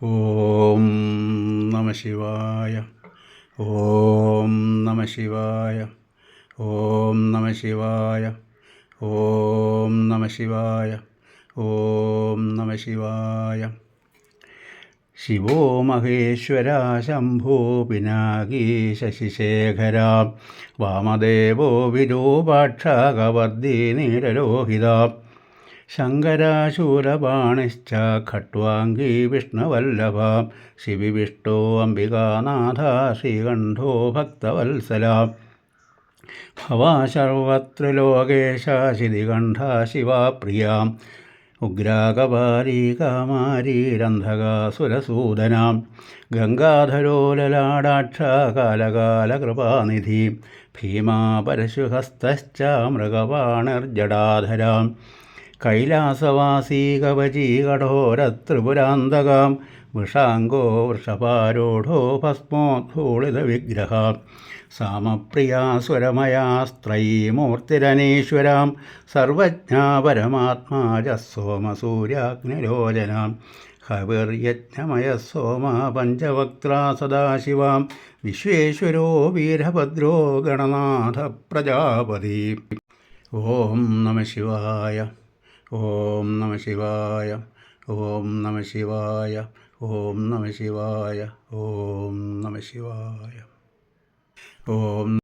ഓം നമ ശിവായ. ഓം നമ ശിവായ. ഓം നമ ശിവായ. ഓം നമ ശിവായ. ഓം നമ ശിവായ. ശിവോ മഹേശ്വര ശംഭോ പിനാകീ ശശിശേഖര വാമദേവോ വിരൂപാക്ഷ കവർദീ നീലലോഹിത ശങ്കരാശൂരപാണിശ്ച ഖട്വാംഗീ വിഷ്ണുവല്ലഭ ശിവിവിഷ്ടോ അംബികാനാഥ ശ്രീകണ്ഠോ ഭക്തവത്സല ഭവാശർവത്രിലോകേശ ശിതികണ്ഠ ശിവപ്രിയ ഉഗ്രാകപാലീ കാമാരീ രന്ധകാസുരസൂദന ഗംഗാധരോ ലലാടാക്ഷ കാലകാലകൃപാനിധി ഭീമാ പരശുഹസ്തശ്ച മൃഗപാണിർജടാധര കൈലാസവാസീ കവചീ കഠോരത്രിപുരാന്തകാം വൃഷാംഗോ വൃഷഭാരൂഢോ ഭസ്മോദ്ധൂളിതവിഗ്രഹ സാമപ്രിയാസുരമയാസ്ത്രയീമൂർത്തിരനീശ്വരാം സർവജ്ഞാ പരമാത്മാ സോമസൂര്യാഗ്നിലോചനാം ഹവിർയജ്ഞമയ സോമ പഞ്ചവക്ത്രാ സദാശിവാം വിശ്വേശ്വരോ വീരഭദ്രോ ഗണനാഥ പ്രജാപതി. ഓം നമ ശിവായ. ഓം നമ ശിവായ. ഓം നമ ശിവായ. ഓം നമ ശിവായ. ഓം നമ ശിവായ. ഓം